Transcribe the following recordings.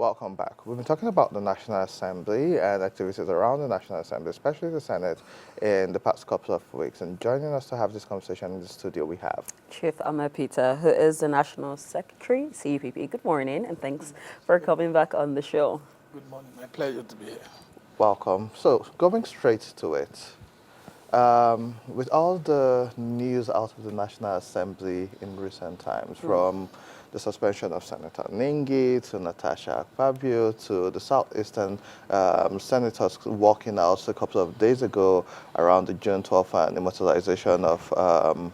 Welcome back. We've been talking about the National Assembly and activities around the National Assembly, especially the Senate, in the past couple of weeks. And joining us to have this conversation in the studio, we have Chief Ahmed Peter, who is the National Secretary, CUPP. Good morning, and thanks for coming back on the show. Good morning. My pleasure to be here. welcome. So, going straight to it, with all the news out of the National Assembly in recent times, from the suspension of Senator Ningi to Natasha Akpabio to the Southeastern senators walking out a couple of days ago around the June 12th and immortalization of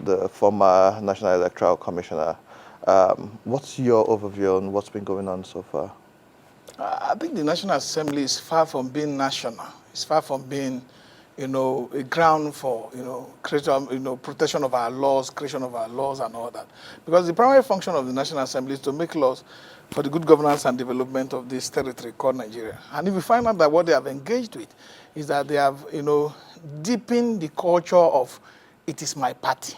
the former National Electoral Commissioner. What's your overview on what's been going on so far? I think the National Assembly is far from being national. It's far from being, a ground for, creation, protection of our laws, creation of our laws and all that. Because the primary function of the National Assembly is to make laws for the good governance and development of this territory called Nigeria. And if we find out that what they have engaged with is that they have, deepened the culture of it is my party.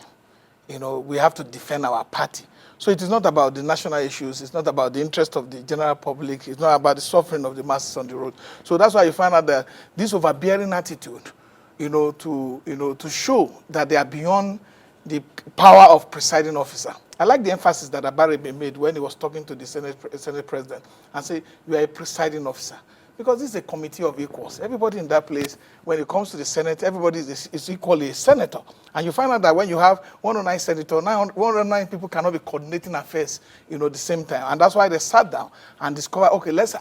We have to defend our party. So it is not about the national issues. It's not about the interest of the general public. It's not about the suffering of the masses on the road. So that's why you find out that this overbearing attitude, to show that they are beyond the power of presiding officer. I like the emphasis that Abari made when he was talking to the Senate president and say, you are a presiding officer. Because this is a committee of equals. Everybody in that place, when it comes to the Senate, everybody is equally a senator. And you find out that when you have 109 senators, 109 people cannot be coordinating affairs, the same time. And that's why they sat down and discovered, okay, let's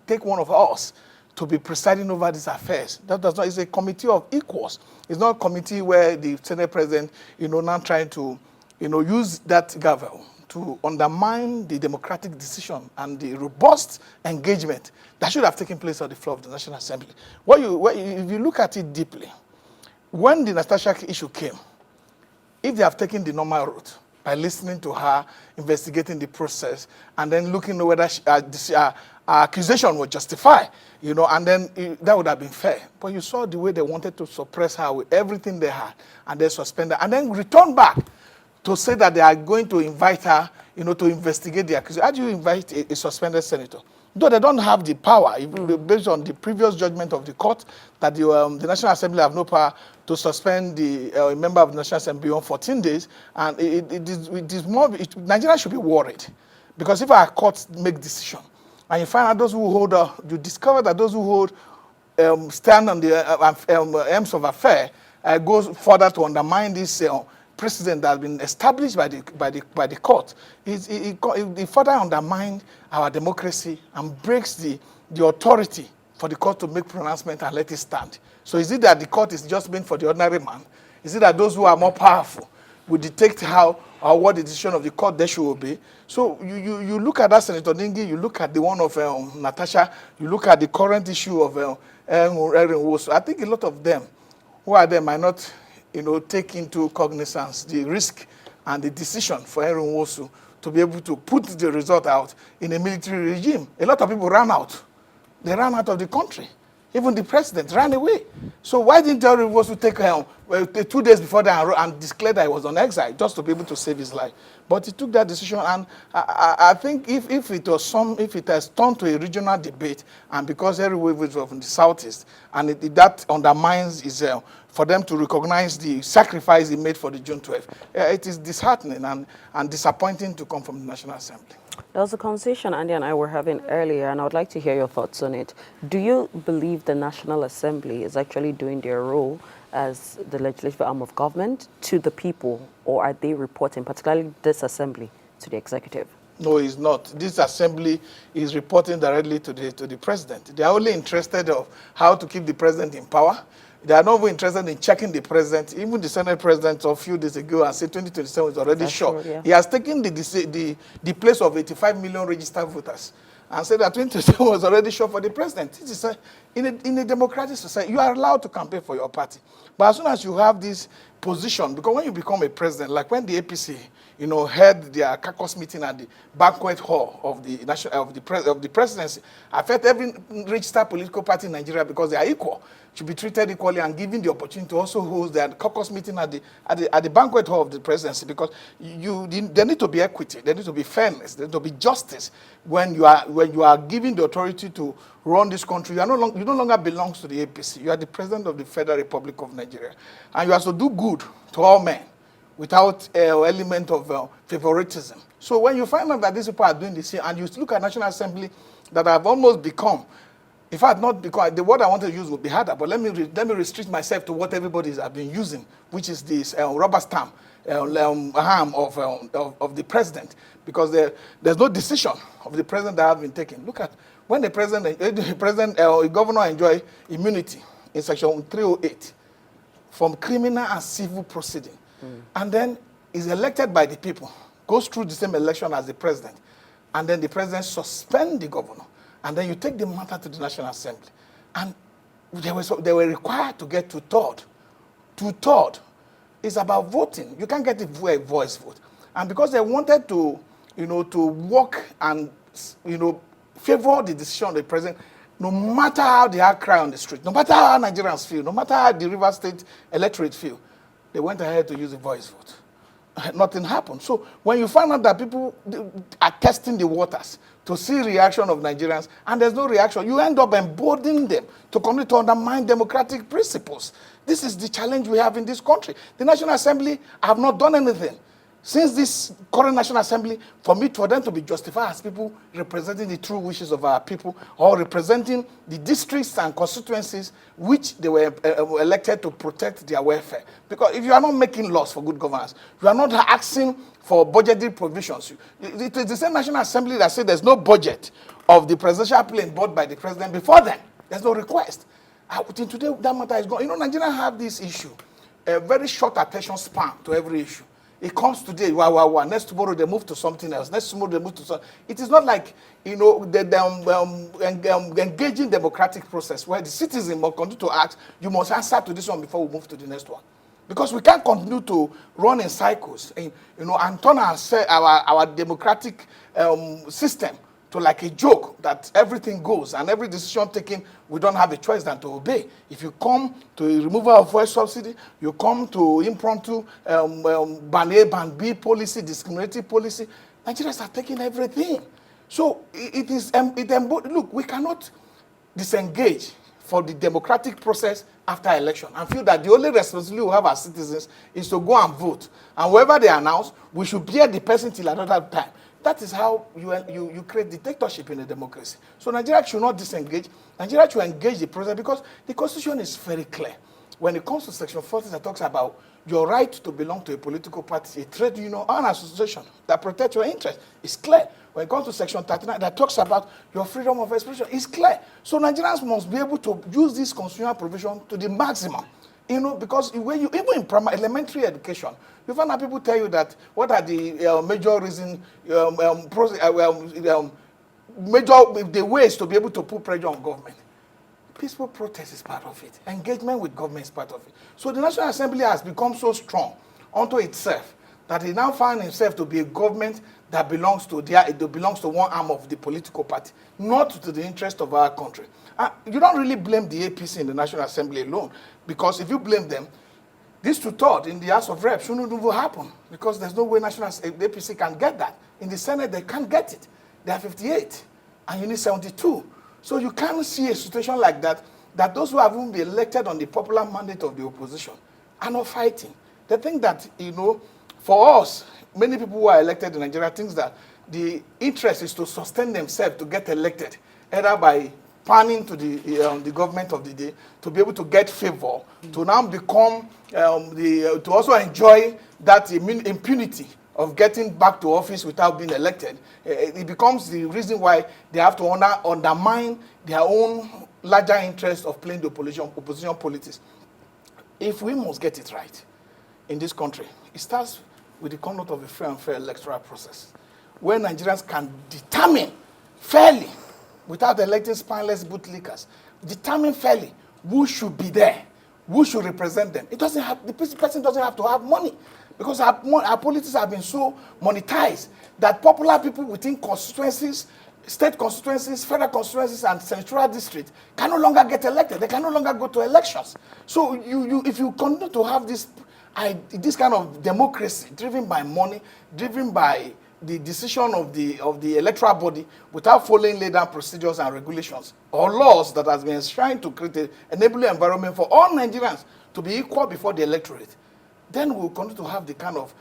take one of us to be presiding over these affairs. It's a committee of equals. It's not a committee where the Senate president, now trying to, use that gavel to undermine the democratic decision and the robust engagement that should have taken place on the floor of the National Assembly. If you look at it deeply, when the Natasha issue came, if they have taken the normal route by listening to her, investigating the process, and then looking at whether her accusation was justified, and then that would have been fair. But you saw the way they wanted to suppress her with everything they had, and they suspended her, and then return back to say that they are going to invite her, to investigate the accusation. How do you invite a suspended senator? Though they don't have the power, based on the previous judgment of the court, that the National Assembly have no power to suspend a member of the National Assembly beyond 14 days. And Nigeria should be worried. Because if our courts make decision, and you find out those who hold, you discover that those who hold stand on the aims of affair goes further to undermine this precedent that has been established by the court, it further undermines our democracy and breaks the authority for the court to make pronouncement and let it stand. So is it that the court is just meant for the ordinary man? Is it that those who are more powerful will dictate how or what the decision of the court they should obey? So you look at that Senator Ningi, you look at the one of Natasha, you look at the current issue of Erin Wosu. I think a lot of them who are there might not take into cognizance the risk and the decision for Erin Wosu to be able to put the result out in a military regime. A lot of people ran out. They ran out of the country. Even the president ran away. So why didn't Erin Wosu take 2 days before that and declare that he was on exile just to be able to save his life? But he took that decision, and I think if it has turned to a regional debate, and because Erin Wosu was from the southeast, and that undermines Israel, for them to recognize the sacrifice he made for the June 12th, it is disheartening and disappointing to come from the National Assembly. There was a conversation Andy and I were having earlier, and I would like to hear your thoughts on it. Do you believe the National Assembly is actually doing their role as the legislative arm of government to the people, or are they reporting, particularly this assembly, to the executive? No, it's not. This assembly is reporting directly to the president. They are only interested in how to keep the president in power. They are not even interested in checking the president. Even the Senate president a few days ago and said 2027 is already sure. Yeah. He has taken the place of 85 million registered voters and said that 2027 was already sure for the president. This is in a democratic society, you are allowed to campaign for your party. But as soon as you have this position, because when you become a president, like when the APC, held their caucus meeting at the banquet hall of the of the presidency, affect every registered political party in Nigeria because they are equal, should be treated equally and given the opportunity to also host their caucus meeting at the banquet hall of the presidency, because there need to be equity, there need to be fairness, there need to be justice when you are given the authority to run this country. You no longer belong to the APC. You are the president of the Federal Republic of Nigeria, and you have to do good to all men without element of favoritism. So when you find out that these people are doing this here, and you look at National Assembly that have almost become, in fact, not because the word I want to use would be harder, but let me restrict myself to what everybody has been using, which is this rubber stamp arm of the president, because there's no decision of the president that has been taken. Look at when the governor enjoy immunity in Section 308 from criminal and civil proceeding, and then is elected by the people, goes through the same election as the president, and then the president suspend the governor, and then you take the matter to the National Assembly, and they were required to get two-thirds. Two-thirds is about voting. You can't get a voice vote, and because they wanted to, to work and, favor the decision of the president, no matter how they are cry on the street, no matter how Nigerians feel, no matter how the River State electorate feel, they went ahead to use the voice vote. Nothing happened. So when you find out that people are testing the waters to see reaction of Nigerians, and there's no reaction, you end up emboldening them to continue to undermine democratic principles. This is the challenge we have in this country. The National Assembly have not done anything since this current National Assembly for them to be justified as people representing the true wishes of our people, or representing the districts and constituencies which they were elected to protect their welfare. Because if you are not making laws for good governance, you are not asking for budgetary provisions. It is the same National Assembly that said there's no budget of the presidential plane bought by the president before then. There's no request. Today, that matter is gone. Nigerians have this issue, a very short attention span to every issue. It comes today, next tomorrow they move to something else. Next tomorrow they move to something. It is not like, engaging democratic process where the citizen must continue to ask, you must answer to this one before we move to the next one. Because we can't continue to run in cycles, and turn our democratic system to like a joke that everything goes and every decision taken, we don't have a choice than to obey. If you come to a removal of fuel subsidy, you come to impromptu ban A, ban B policy, discriminatory policy, Nigerians are taking everything. So look, we cannot disengage for the democratic process after election and feel that the only responsibility we have as citizens is to go and vote. And wherever they announce, we should bear the person till another time. That is how you create dictatorship in a democracy. So Nigeria should not disengage. Nigeria should engage the process, because the Constitution is very clear. When it comes to Section 40 that talks about your right to belong to a political party, a trade union, or an association that protects your interests, it's clear. When it comes to Section 39 that talks about your freedom of expression, it's clear. So Nigerians must be able to use this constitutional provision to the maximum. Because when even in elementary education, you find that people tell you that what are the major reasons, the ways to be able to put pressure on government. Peaceful protest is part of it. Engagement with government is part of it. So the National Assembly has become so strong unto itself that it now finds itself to be a government that belongs to one arm of the political party, not to the interest of our country. You don't really blame the APC in the National Assembly alone, because if you blame them, this two-thirds in the House of Reps shouldn't even happen, because there's no way the APC can get that. In the Senate, they can't get it. They are 58, and you need 72. So you can't see a situation like that those who have even been elected on the popular mandate of the opposition are not fighting. They think that, for us, many people who are elected in Nigeria think that the interest is to sustain themselves to get elected, either by panning to the government of the day, to be able to get favor, to now become, to also enjoy that impunity of getting back to office without being elected. It becomes the reason why they have to undermine their own larger interest of playing the opposition politics. If we must get it right in this country, it starts with the conduct of a free and fair electoral process, where Nigerians can determine fairly, without electing spineless bootlickers, determine fairly who should be there, who should represent them. It doesn't have, the person doesn't have to have money, because our politics have been so monetized that popular people within constituencies, state constituencies, federal constituencies, and senatorial districts can no longer get elected. They can no longer go to elections. So if you continue to have this kind of democracy driven by money, driven by the decision of the electoral body without following laid down procedures and regulations or laws that has been enshrined to create an enabling environment for all Nigerians to be equal before the electorate, then we'll continue to have the kind of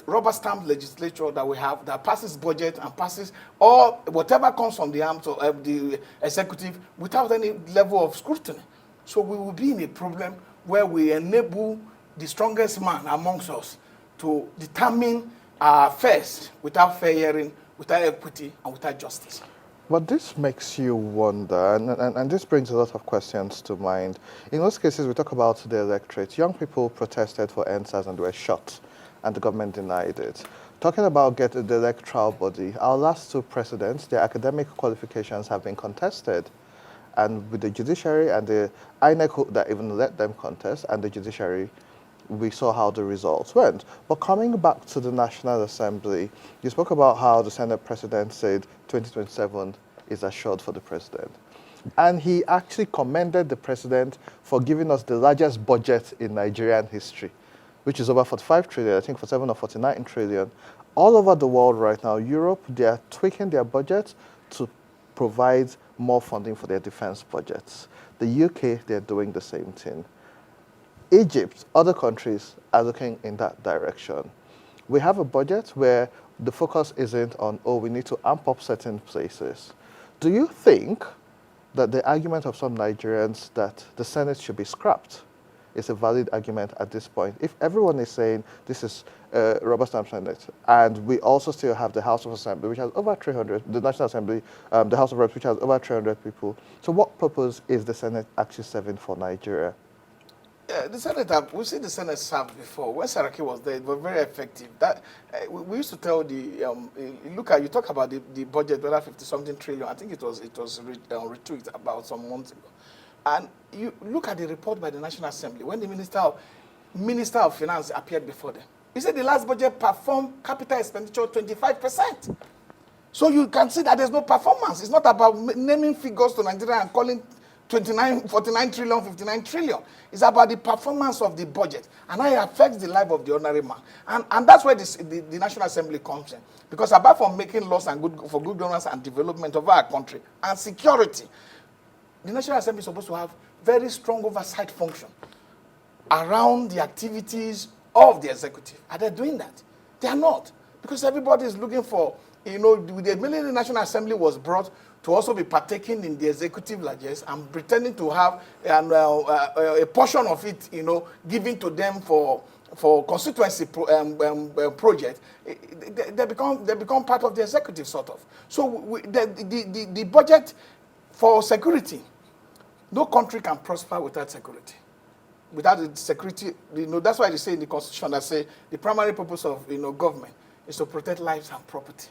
rubber stamp legislature that we have, that passes budget and passes all whatever comes from the arms of the executive without any level of scrutiny. So we will be in a problem where we enable the strongest man amongst us to determine our affairs without fair hearing, without equity, and without justice. But this makes you wonder, and this brings a lot of questions to mind. In most cases, we talk about the electorate. Young people protested for NSAS and were shot, and the government denied it. Talking about getting the electoral body, our last two presidents, their academic qualifications have been contested. And with the judiciary and the INEC that even let them contest, and the judiciary, we saw how the results went. But coming back to the National Assembly, you spoke about how the Senate president said 2027 is assured for the president. And he actually commended the president for giving us the largest budget in Nigerian history, which is over 45 trillion, I think 47 or 49 trillion. All over the world right now, Europe, they are tweaking their budgets to provide more funding for their defense budgets. The UK, they're doing the same thing. Egypt, other countries are looking in that direction. We have a budget where the focus isn't on, oh, we need to amp up certain places. Do you think that the argument of some Nigerians that the Senate should be scrapped is a valid argument at this point? If everyone is saying this is a rubber stamp Senate, and we also still have the House of Assembly, which has over 300, the National Assembly, the House of Reps, which has over 300 people. So what purpose is the Senate actually serving for Nigeria? Yeah, the Senate, we've seen the Senate serve before. When Saraki was there, it was very effective. That we used to tell you talk about the budget, whether 50-something trillion. I think it was retweeted about some months ago. And you look at the report by the National Assembly when the Minister of Finance appeared before them. He said the last budget performed capital expenditure 25%. So you can see that there's no performance. It's not about naming figures to Nigeria and calling 49 trillion, 59 trillion. It's about the performance of the budget and how it affects the life of the ordinary man. And that's where the National Assembly comes in. Because apart from making laws and for good governance and development of our country and security, the National Assembly is supposed to have very strong oversight function around the activities of the executive. Are they doing that? They are not. Because everybody is looking for, the National Assembly was brought to also be partaking in the executive largesse and pretending to have a portion of it, given to them for constituency project. They become part of the executive sort of. So the budget for security, no country can prosper without security. Without the security, that's why they say in the Constitution that say the primary purpose of government is to protect lives and property.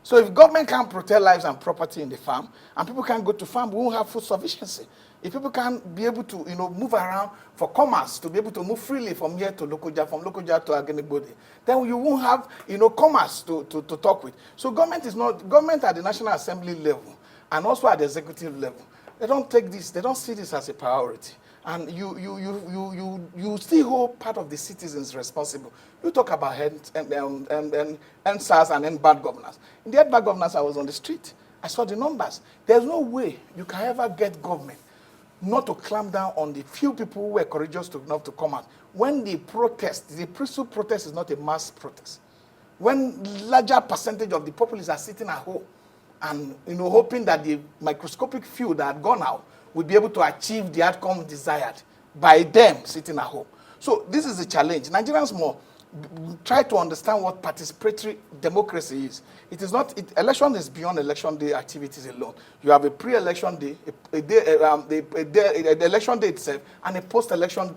So if government can't protect lives and property in the farm, and people can't go to farm, we won't have food sufficiency. If people can't be able to, move around for commerce, to be able to move freely from here to Lokoja, from Lokoja to Agenibode, then you won't have, commerce to talk with. So government at the National Assembly level and also at the executive level, they don't see this as a priority. And you still hold part of the citizens responsible. You talk about NSAS and bad governance. In the bad governance, I was on the street. I saw the numbers. There's no way you can ever get government not to clamp down on the few people who were courageous enough to come out. When the peaceful protest is not a mass protest. When larger percentage of the populace are sitting at home and hoping that the microscopic few that had gone out will be able to achieve the outcome desired by them sitting at home. So this is a challenge. Nigerians more try to understand what participatory democracy is. It is not. Election is beyond election day activities alone. You have a pre-election day, the election day itself, and a post-election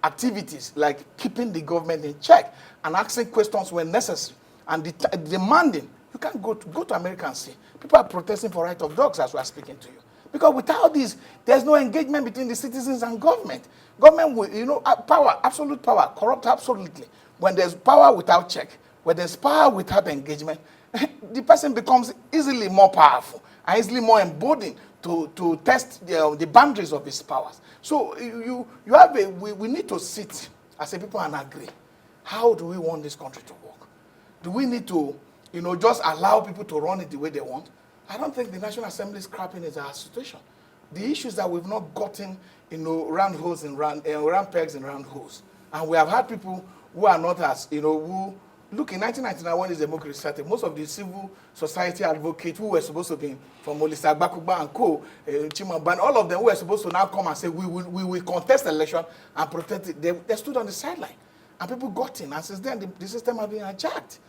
activities like keeping the government in check and asking questions when necessary and demanding. You can't go to America and see people are protesting for right of dogs as we are speaking to you. Because without this, there's no engagement between the citizens and government. Government will, power, absolute power, corrupt absolutely. When there's power without check, when there's power without engagement, the person becomes easily more powerful and easily more emboldened to test the boundaries of his powers. So we need to sit as a people and agree. How do we want this country to work? Do we need to, just allow people to run it the way they want? I don't think the National Assembly scrapping is our situation. The issue is that we've not gotten, round holes and round pegs and round holes. And we have had people who are not as, who, look, in 1999 when this democracy started, most of the civil society advocates who were supposed to be from Olisa Bakuba and Co, Chimamban, all of them were supposed to now come and say, we will contest the election and protect it. They stood on the sideline. And people got in. And since then, the system has been hijacked.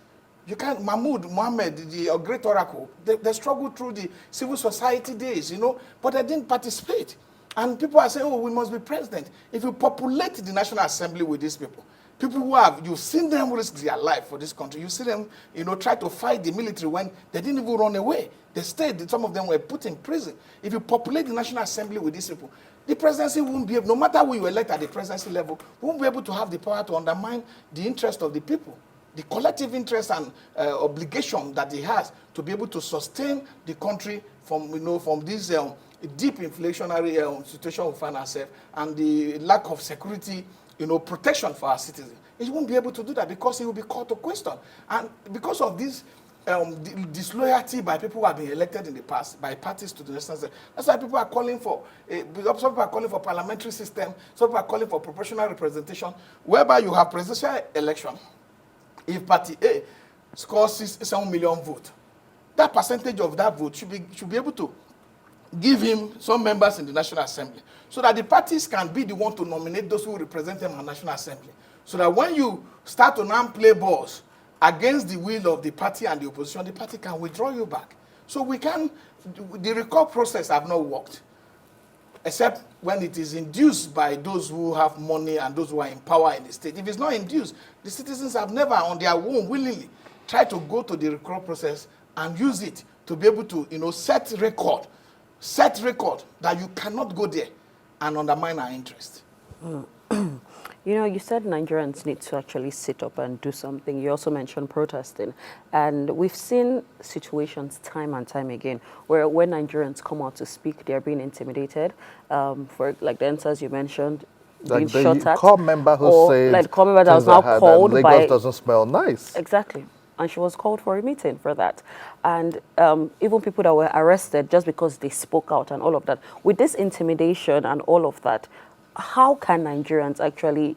You can't, Mohammed, the great oracle, they struggled through the civil society days, but they didn't participate. And people are saying, oh, we must be president. If you populate the National Assembly with these people who you've seen them risk their life for this country. You see them, try to fight the military when they didn't even run away. They stayed. Some of them were put in prison. If you populate the National Assembly with these people, the presidency won't be able, no matter who you elect at the presidency level, won't be able to have the power to undermine the interest of the people, the collective interest and obligation that he has to be able to sustain the country from, from this deep inflationary situation we find ourselves and the lack of security, protection for our citizens. He won't be able to do that because he will be called to question. And because of this disloyalty by people who have been elected in the past, by parties to the national assembly, that's why people are calling for, some people are calling for parliamentary system, some people are calling for proportional representation, whereby you have presidential election. If party A scores 7 million votes, that percentage of that vote should be able to give him some members in the National Assembly so that the parties can be the one to nominate those who represent them in the National Assembly. So that when you start to now play balls against the will of the party and the opposition, the party can withdraw you back. So the recall process have not worked, except when it is induced by those who have money and those who are in power in the state. If it's not induced, the citizens have never on their own willingly tried to go to the recall process and use it to be able to, set record that you cannot go there and undermine our interest. You said Nigerians need to actually sit up and do something. You also mentioned protesting. And we've seen situations time and time again where when Nigerians come out to speak, they're being intimidated. For like the answers you mentioned, being like shot the at. core member who said, like the core member that was now called Lagos by... doesn't smell nice. Exactly. And she was called for a meeting for that. And even people that were arrested just because they spoke out and all of that. With this intimidation and all of that, how can Nigerians actually,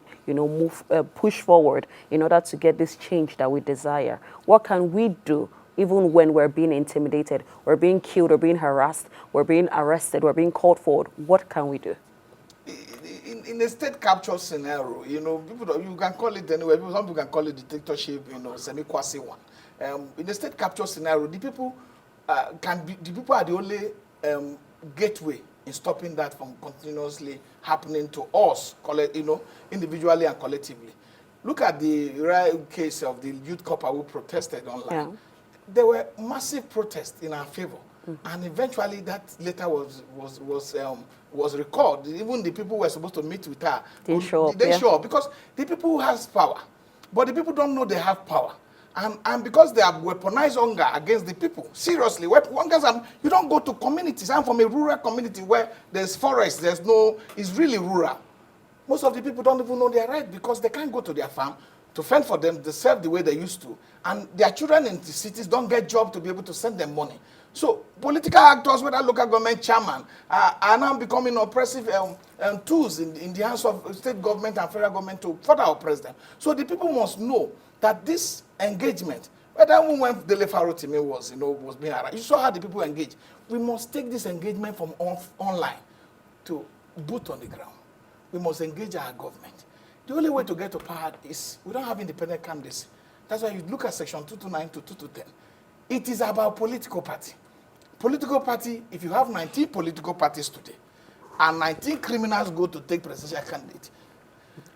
push forward in order to get this change that we desire? What can we do even when we're being intimidated, we're being killed, or being harassed, we're being arrested, we're being called forward? What can we do? In a state capture scenario, you can call it anyway. Some people can call it dictatorship, semi-quasi one. In a state capture scenario, the people are the only gateway in stopping that from continuously happening to us, individually and collectively. Look at the rare case of the youth couple who protested online. Yeah. There were massive protests in our favor. And eventually that letter was recalled. Even the people who were supposed to meet with her, they show up because the people who has power, but the people don't know they have power. And because they have weaponized hunger against the people, seriously, you don't go to communities. I'm from a rural community where there's forest, it's really rural. Most of the people don't even know their right because they can't go to their farm to fend for them, to serve the way they used to. And their children in the cities don't get jobs to be able to send them money. So political actors, whether local government chairman, are now becoming oppressive tools in the hands of state government and federal government to further oppress them. So the people must know that this engagement, whether when Dele Farotimi was being harassed, you saw how the people engage. We must take this engagement from online to boot on the ground. We must engage our government. The only way to get to power is we don't have independent candidacy. That's why you look at section 229 to 210. It is about political party. Political party, if you have 19 political parties today, and 19 criminals go to take presidential candidate,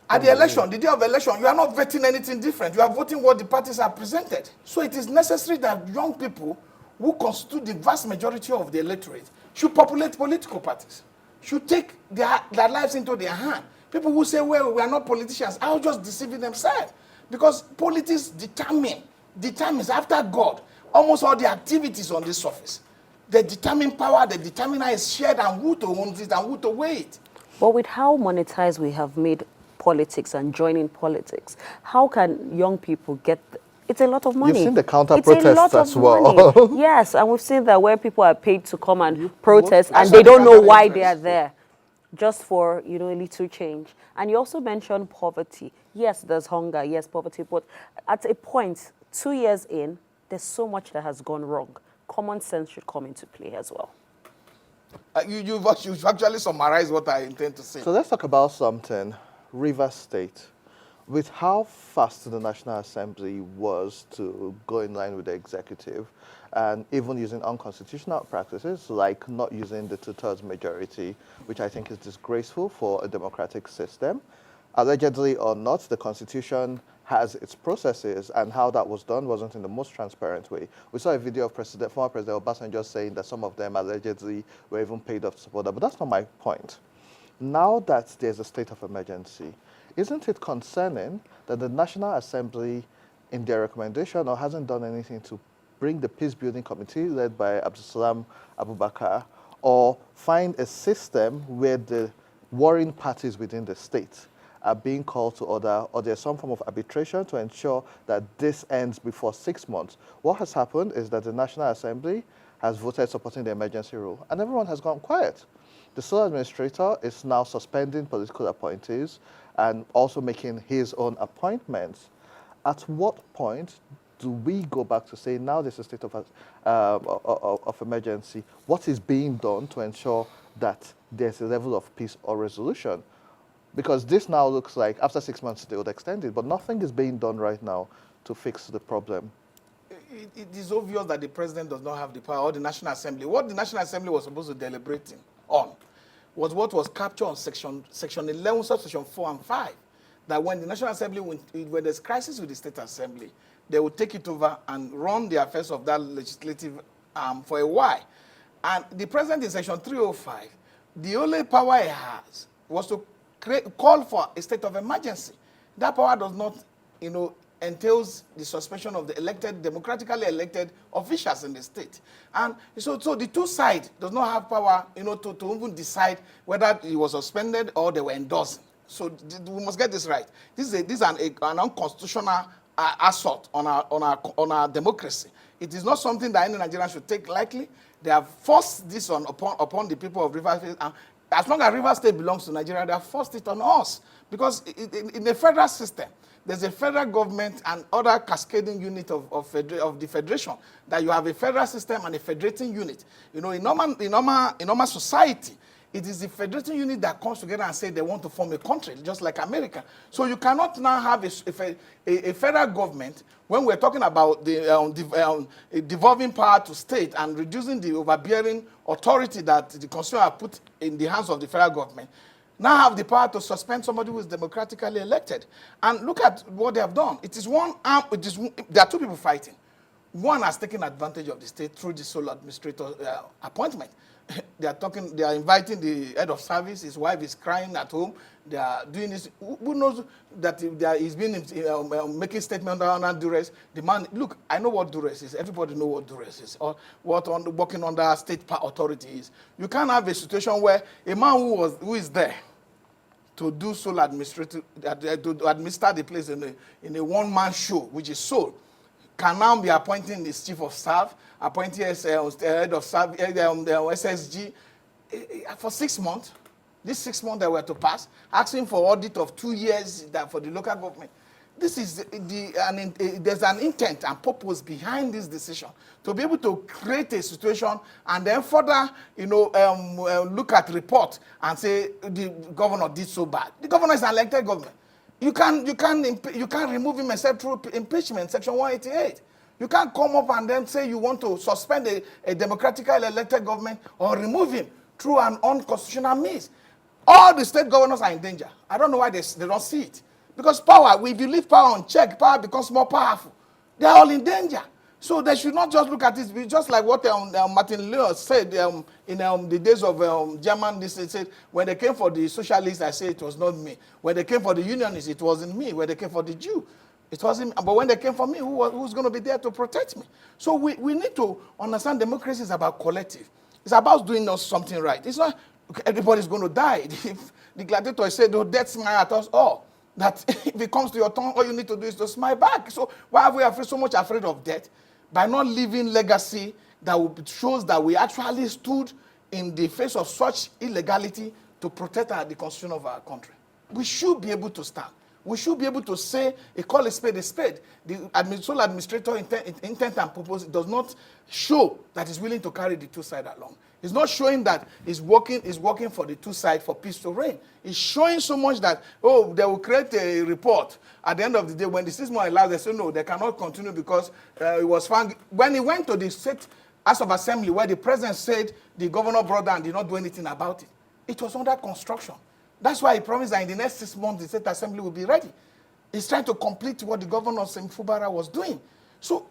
at the election, the day of election, you are not voting anything different. You are voting what the parties are presented. So it is necessary that young people who constitute the vast majority of the electorate, should populate political parties, should take their lives into their hand. People who say, well, we are not politicians, are just deceiving themselves. Because politics determines after God, almost all the activities on this surface. They determine power, they determine how it's shared and who to own it and who to weigh it. But with how monetized we have made politics and joining politics, how can young people get... It's a lot of money. You've seen the counter It's a lot protests of as well. money. Yes, and we've seen that where people are paid to come and protest That's and they what don't know counter why interest. they are there. Just for, a little change. And you also mentioned poverty. Yes, there's hunger. Yes, poverty. But at a point, 2 years in, there's so much that has gone wrong. Common sense should come into play as well. You've actually summarized what I intend to say. So let's talk about something. Rivers State. With how fast the National Assembly was to go in line with the executive, and even using unconstitutional practices like not using the two-thirds majority, which I think is disgraceful for a democratic system. Allegedly or not, the Constitution has its processes, and how that was done wasn't in the most transparent way. We saw a video of former President Obasanjo saying that some of them allegedly were even paid off to support that, but that's not my point. Now that there's a state of emergency, isn't it concerning that the National Assembly, in their recommendation, or hasn't done anything to bring the peace-building committee led by Abdulsalam Abubakar, or find a system where the warring parties within the state are being called to order, or there's some form of arbitration to ensure that this ends before 6 months? What has happened is that the National Assembly has voted supporting the emergency rule, and everyone has gone quiet. The sole administrator is now suspending political appointees and also making his own appointments. At what point do we go back to say, now there's a state of emergency? What is being done to ensure that there's a level of peace or resolution? Because this now looks like after 6 months they would extend it, but nothing is being done right now to fix the problem. It is obvious that the president does not have the power, or the National Assembly. What the National Assembly was supposed to deliberate on was what was captured on section 11, subsection 4 and 5. That when the National Assembly, when there's crisis with the State Assembly, they will take it over and run the affairs of that legislative for a while. And the president in section 305, the only power he has was to call for a state of emergency. That power does not, entails the suspension of the democratically elected officials in the state. And so the two sides does not have power, to even decide whether he was suspended or they were endorsing. So we must get this right. This is an unconstitutional assault on our democracy. It is not something that any Nigerian should take lightly. They have forced this upon the people of Rivers State. And as long as Rivers State belongs to Nigeria, they have forced it on us. Because in the federal system, there's a federal government and other cascading unit of the federation, that you have a federal system and a federating unit. In normal society, it is the federating unit that comes together and say they want to form a country, just like America. So you cannot now have a federal government when we're talking about the devolving power to state and reducing the overbearing authority that the constitution have put in the hands of the federal government. Now have the power to suspend somebody who is democratically elected. And look at what they have done. There are two people fighting. One has taken advantage of the state through the sole administrator appointment. They are inviting the head of service, his wife is crying at home. They are doing this. Who knows that he's been making statements under duress? The man, look, I know what duress is. Everybody knows what duress is, or what working under state authority is. You can't have a situation where a man who is there to do sole administrative, to administer the place in a one-man show, which is sole, can now be appointing his chief of staff, appointing head of staff, SSG, for 6 months. These 6 months that were to pass, asking for audit of 2 years for the local government. This is there's an intent and purpose behind this decision to be able to create a situation and then further, look at report and say the governor did so bad. The governor is an elected government. You can't remove him except through impeachment, section 188. You can't come up and then say you want to suspend a democratically elected government or remove him through an unconstitutional means. All the state governors are in danger. I don't know why they don't see it. Because power, if you leave power unchecked, power becomes more powerful. They are all in danger. So they should not just look at it, just like what Martin Luther said in the days of German. This he said, when they came for the socialists, I say it was not me. When they came for the unionists, it wasn't me. When they came for the Jew, it wasn't. But when they came for me, who's going to be there to protect me? So we need to understand democracy is about collective. It's about doing us something right. It's not everybody's going to die. If the gladiator said, "Oh, death smile at us all." That if it comes to your tongue, all you need to do is to smile back. So why have we so much afraid of death? By not leaving legacy that shows that we actually stood in the face of such illegality to protect the constitution of our country. We should be able to stand. We should be able to say, call a spade a spade. The sole administrator intent and purpose does not show that he's willing to carry the two sides along. It's not showing that he's working for the two sides for peace to reign. It's showing so much that, they will create a report at the end of the day when the 6 months elapsed. They say, no, they cannot continue because it was found. When he went to the State House of Assembly where the president said the governor brought down and did not do anything about it, it was under construction. That's why he promised that in the next 6 months the State Assembly will be ready. He's trying to complete what the governor of Fubara was doing. So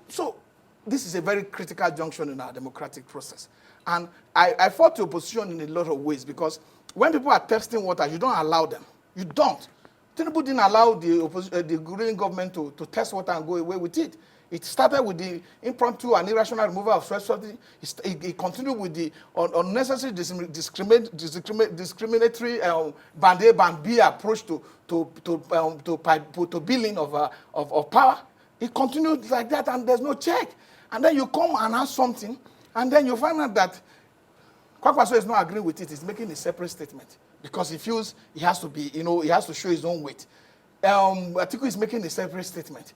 this is a very critical junction in our democratic process. And I fought the opposition in a lot of ways because when people are testing waters, you don't allow them. You don't. Tinubu didn't allow the ruling government to test water and go away with it. It started with the impromptu and irrational removal of fresh subsidy. It continued with the unnecessary discriminatory band A, band B approach to billing of power. It continued like that, and there's no check. And then you come and ask something, and then you find out that Kwakwaso is not agreeing with it. He's making a separate statement because he feels he has to be, he has to show his own weight. Atiku is making a separate statement.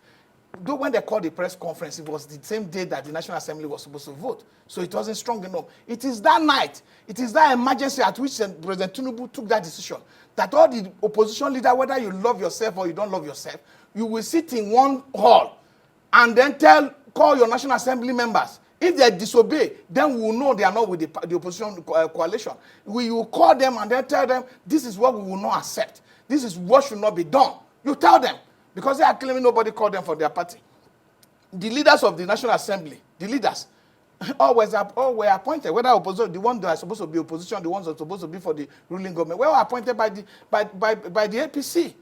Though when they called the press conference, it was the same day that the National Assembly was supposed to vote. So it wasn't strong enough. It is that night, it is that emergency at which President Tinubu took that decision, that all the opposition leaders, whether you love yourself or you don't love yourself, you will sit in one hall and then call your National Assembly members. If they disobey, then we will know they are not with the opposition coalition. We will call them and then tell them, this is what we will not accept. This is what should not be done. You tell them. Because they are claiming nobody called them for their party. The leaders of the National Assembly, the leaders, all were appointed, whether opposition, the ones that are supposed to be opposition, the ones that are supposed to be for the ruling government, were appointed by the APC.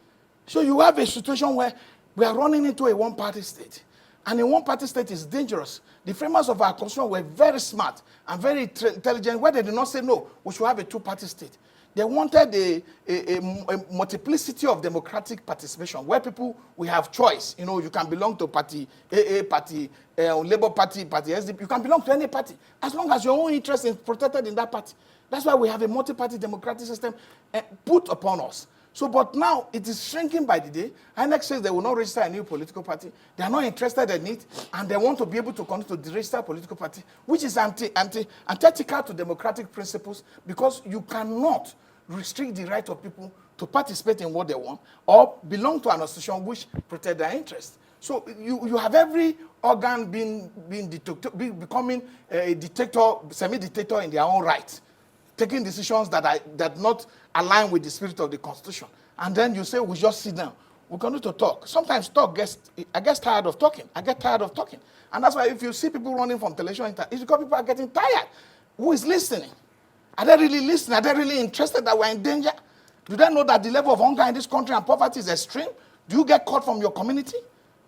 So you have a situation where we are running into a one-party state. And a one-party state is dangerous. The framers of our constitution were very smart and very intelligent, where they did not say, no, we should have a two-party state. They wanted a multiplicity of democratic participation where people will have choice. You can belong to party AA, party Labour Party, party SDP. You can belong to any party as long as your own interest is protected in that party. That's why we have a multi-party democratic system put upon us. So, but now it is shrinking by the day. INEC says they will not register a new political party. They are not interested in it, and they want to be able to continue to register a political party, which is antithetical to democratic principles, because you cannot restrict the right of people to participate in what they want or belong to an association which protect their interests. So you have every organ becoming a dictator, semi-dictator in their own right, taking decisions that not align with the spirit of the Constitution. And then you say, we just sit down. We're going to talk. Sometimes I get tired of talking. And that's why if you see people running from television, it's because people are getting tired. Who is listening? Are they really listening? Are they really interested that we're in danger? Do they know that the level of hunger in this country and poverty is extreme? Do you get caught from your community?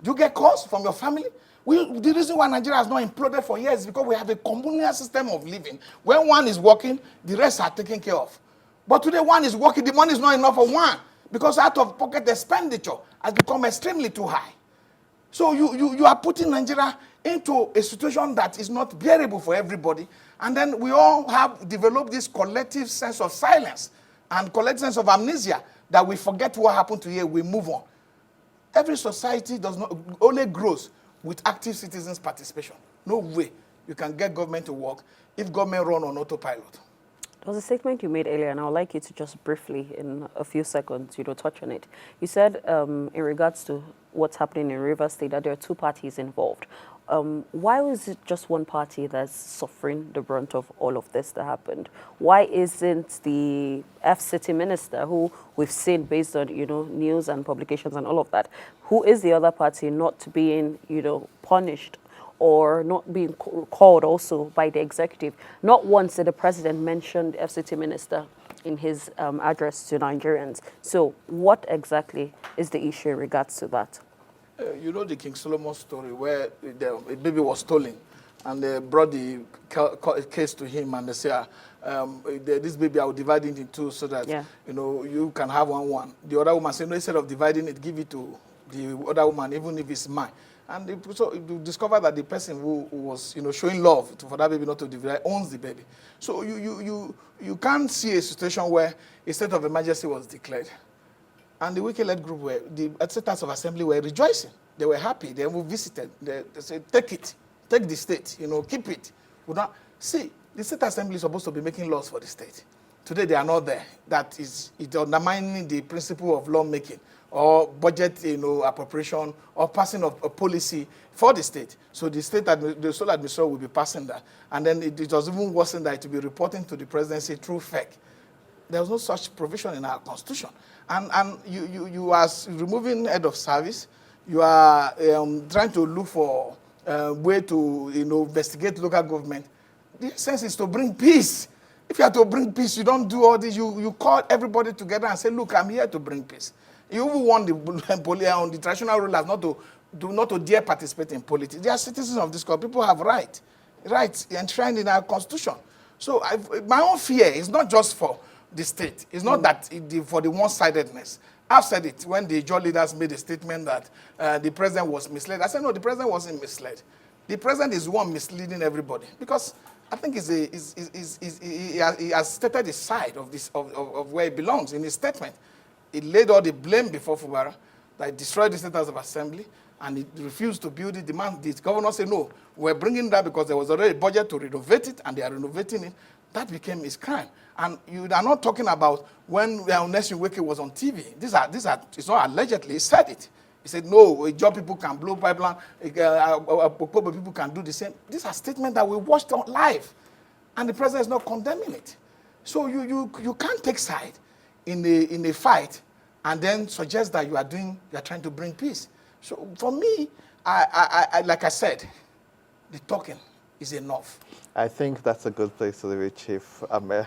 Do you get calls from your family? The reason why Nigeria has not imploded for years is because we have a communal system of living. When one is working, the rest are taken care of. But today one is working, the money is not enough for one because out-of-pocket expenditure has become extremely too high. So you are putting Nigeria into a situation that is not bearable for everybody. And then we all have developed this collective sense of silence and collective sense of amnesia that we forget what happened to here, we move on. Every society only grows with active citizens' participation. No way you can get government to work if government run on autopilot. There was a statement you made earlier, and I would like you to just briefly, in a few seconds, touch on it. You said, in regards to what's happening in Rivers State, that there are two parties involved. Why was it just one party that's suffering the brunt of all of this that happened? Why isn't the FCT minister, who we've seen based on, news and publications and all of that, who is the other party not being, punished or not being called also by the executive. Not once did the president mention the FCT minister in his address to Nigerians. So what exactly is the issue in regards to that? You know the King Solomon story where a baby was stolen, and they brought the case to him, and they say, this baby I will divide it in two so that you can have one. The other woman said, no, instead of dividing it, give it to the other woman, even if it's mine. And so you discover that the person who was showing love for that baby not to divide owns the baby. So you can't see a situation where a state of emergency was declared. And the Wike-led group, the senators of assembly were rejoicing. They were happy. They were visited. They said, take it. Take the state. Keep it. See, the state assembly is supposed to be making laws for the state. Today, they are not there. That is undermining the principle of lawmaking or budget appropriation or passing of a policy for the state. So the the sole administrator will be passing that. And then it was even worse than that it will be reporting to the presidency through FEC. There was no such provision in our constitution. And you are removing head of service. You are trying to look for a way to investigate local government. The essence is to bring peace. If you have to bring peace, you don't do all this. You call everybody together and say, look, I'm here to bring peace. You even want the traditional rulers not to dare participate in politics. They are citizens of this country. People have rights enshrined in our constitution. So my own fear is not just for the state. It's not that for the one-sidedness. I've said it when the Jaw leaders made a statement that the president was misled. I said, no, the president wasn't misled. The president is the one misleading everybody because I think he has stated his side of where he belongs in his statement. He laid all the blame before Fubara that he destroyed the Senators of Assembly and he refused to build it. The governor said, no, we're bringing that because there was already a budget to renovate it and they are renovating it. That became his crime. And you are not talking about when Nelson Wike was on TV. It's not allegedly, he said it. He said, no, job people can blow pipeline, people can do the same. These are statements that we watched on live. And the president is not condemning it. So you can't take side in a fight and then suggest that you are trying to bring peace. So for me, I like I said, the talking is enough. I think that's a good place to leave it, Chief Amir.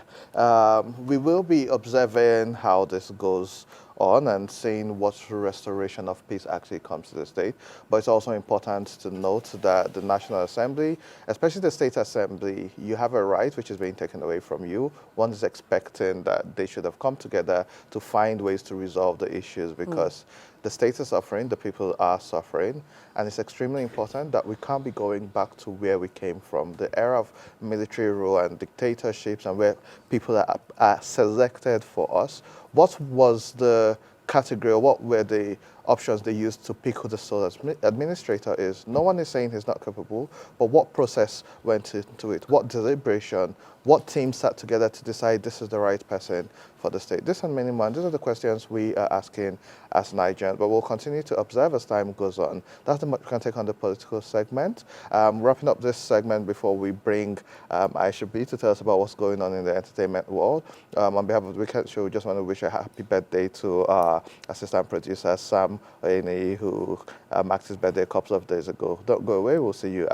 We will be observing how this goes on and seeing what restoration of peace actually comes to the state. But it's also important to note that the National Assembly, especially the State Assembly, you have a right which is being taken away from you. One is expecting that they should have come together to find ways to resolve the issues because the state is suffering, the people are suffering, and it's extremely important that we can't be going back to where we came from, the era of military rule and dictatorships and where people are selected for us. What was the category, or what were the options they used to pick who the sole administrator is? No one is saying he's not capable, but what process went into it? What deliberation? What team sat together to decide this is the right person for the state? This and many more. These are the questions we are asking as Nigerians, but we'll continue to observe as time goes on. That's the much we can take on the political segment. Wrapping up this segment before we bring Aisha B to tell us about what's going on in the entertainment world. On behalf of the Weekend Show, we just want to wish a happy birthday to our assistant producer, Sam Oyenei, who marked his birthday a couple of days ago. Don't go away. We'll see you after.